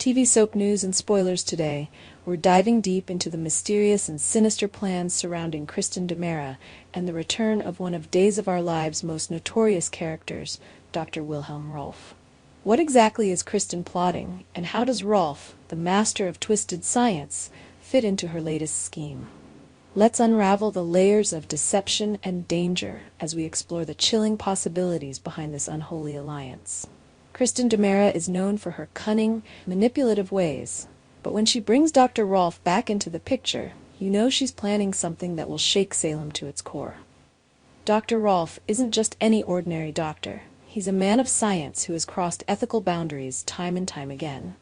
TV soap news and spoilers today. We're diving deep into the mysterious and sinister plans surrounding Kristen DiMera and the return of one of Days of Our Lives' most notorious characters, Dr. Wilhelm Rolf. What exactly is Kristen plotting, and how does Rolf, the master of twisted science, fit into her latest scheme? Let's unravel the layers of deception and danger as we explore the chilling possibilities behind this unholy alliance. Kristen DiMera is known for her cunning, manipulative ways, but when she brings Dr. Rolf back into the picture, you know she's planning something that will shake Salem to its core. Dr. Rolf isn't just any ordinary doctor. He's a man of science who has crossed ethical boundaries time and time again.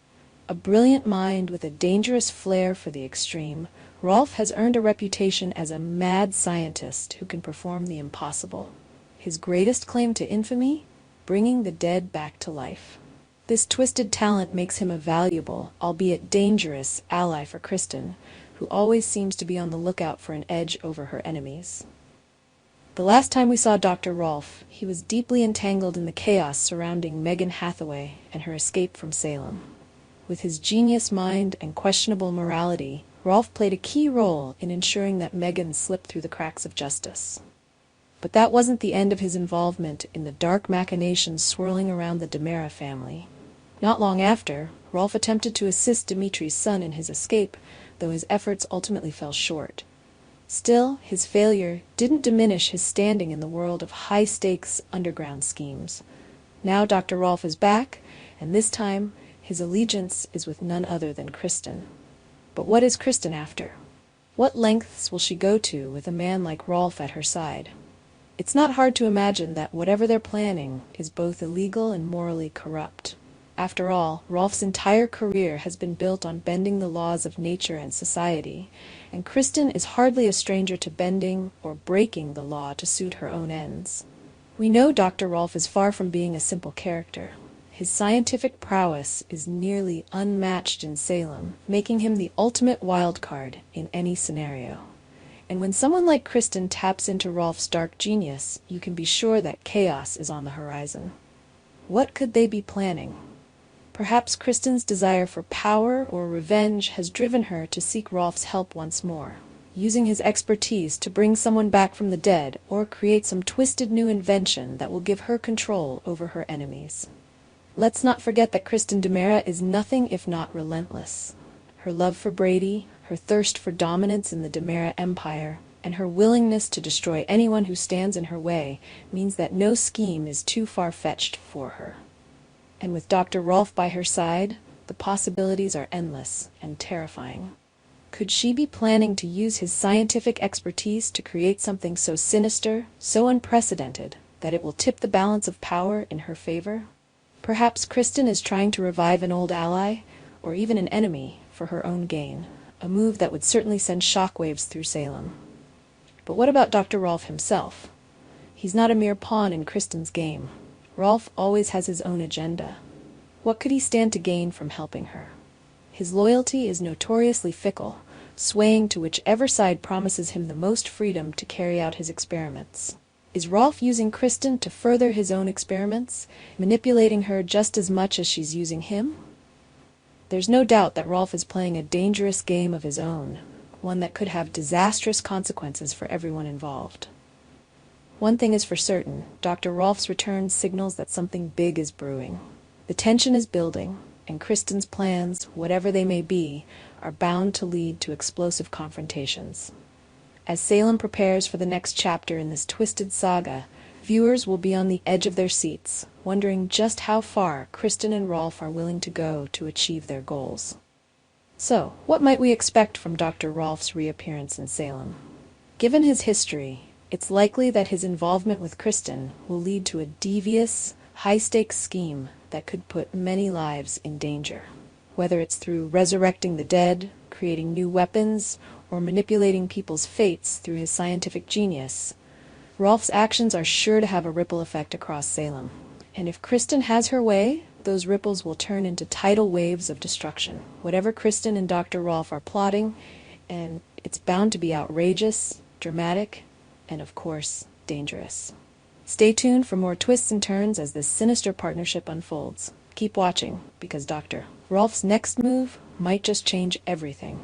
A brilliant mind with a dangerous flair for the extreme, Rolf has earned a reputation as a mad scientist who can perform the impossible. His greatest claim to infamy? Bringing the dead back to life. This twisted talent makes him a valuable, albeit dangerous, ally for Kristen, who always seems to be on the lookout for an edge over her enemies. The last time we saw Dr. Rolf, he was deeply entangled in the chaos surrounding Megan Hathaway and her escape from Salem. With his genius mind and questionable morality, Rolf played a key role in ensuring that Megan slipped through the cracks of justice. But that wasn't the end of his involvement in the dark machinations swirling around the DiMera family. Not long after, Rolf attempted to assist Dimitri's son in his escape, though his efforts ultimately fell short. Still, his failure didn't diminish his standing in the world of high-stakes underground schemes. Now Dr. Rolf is back, and this time his allegiance is with none other than Kristen. But what is Kristen after? What lengths will she go to with a man like Rolf at her side? It's not hard to imagine that whatever they're planning is both illegal and morally corrupt. After all, Rolf's entire career has been built on bending the laws of nature and society, and Kristen is hardly a stranger to bending or breaking the law to suit her own ends. We know Dr. Rolf is far from being a simple character. His scientific prowess is nearly unmatched in Salem, making him the ultimate wild card in any scenario. And when someone like Kristen taps into Rolf's dark genius, you can be sure that chaos is on the horizon. What could they be planning? Perhaps Kristen's desire for power or revenge has driven her to seek Rolf's help once more, using his expertise to bring someone back from the dead or create some twisted new invention that will give her control over her enemies. Let's not forget that Kristen DiMera is nothing if not relentless. Her love for Brady, her thirst for dominance in the DiMera empire, and her willingness to destroy anyone who stands in her way means that no scheme is too far-fetched for her. And with Dr. Rolf by her side, the possibilities are endless and terrifying. Could she be planning to use his scientific expertise to create something so sinister, so unprecedented, that it will tip the balance of power in her favor? Perhaps Kristen is trying to revive an old ally, or even an enemy, for her own gain, a move that would certainly send shockwaves through Salem. But what about Dr. Rolf himself? He's not a mere pawn in Kristen's game. Rolf always has his own agenda. What could he stand to gain from helping her? His loyalty is notoriously fickle, swaying to whichever side promises him the most freedom to carry out his experiments. Is Rolf using Kristen to further his own experiments, manipulating her just as much as she's using him? There's no doubt that Rolf is playing a dangerous game of his own, one that could have disastrous consequences for everyone involved. One thing is for certain, Dr. Rolf's return signals that something big is brewing. The tension is building, and Kristen's plans, whatever they may be, are bound to lead to explosive confrontations. As Salem prepares for the next chapter in this twisted saga, viewers will be on the edge of their seats, wondering just how far Kristen and Rolf are willing to go to achieve their goals. So, what might we expect from Dr. Rolf's reappearance in Salem? Given his history, it's likely that his involvement with Kristen will lead to a devious, high-stakes scheme that could put many lives in danger. Whether it's through resurrecting the dead, creating new weapons, or manipulating people's fates through his scientific genius, Rolf's actions are sure to have a ripple effect across Salem. And if Kristen has her way, those ripples will turn into tidal waves of destruction. Whatever Kristen and Dr. Rolf are plotting, and it's bound to be outrageous, dramatic, and of course, dangerous. Stay tuned for more twists and turns as this sinister partnership unfolds. Keep watching, because Dr. Rolf's next move might just change everything.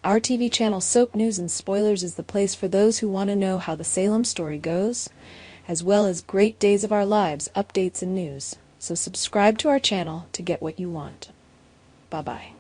Our TV channel Soap News and Spoilers is the place for those who want to know how the Salem story goes, as well as great Days of Our Lives updates and news. So subscribe to our channel to get what you want. Bye-bye.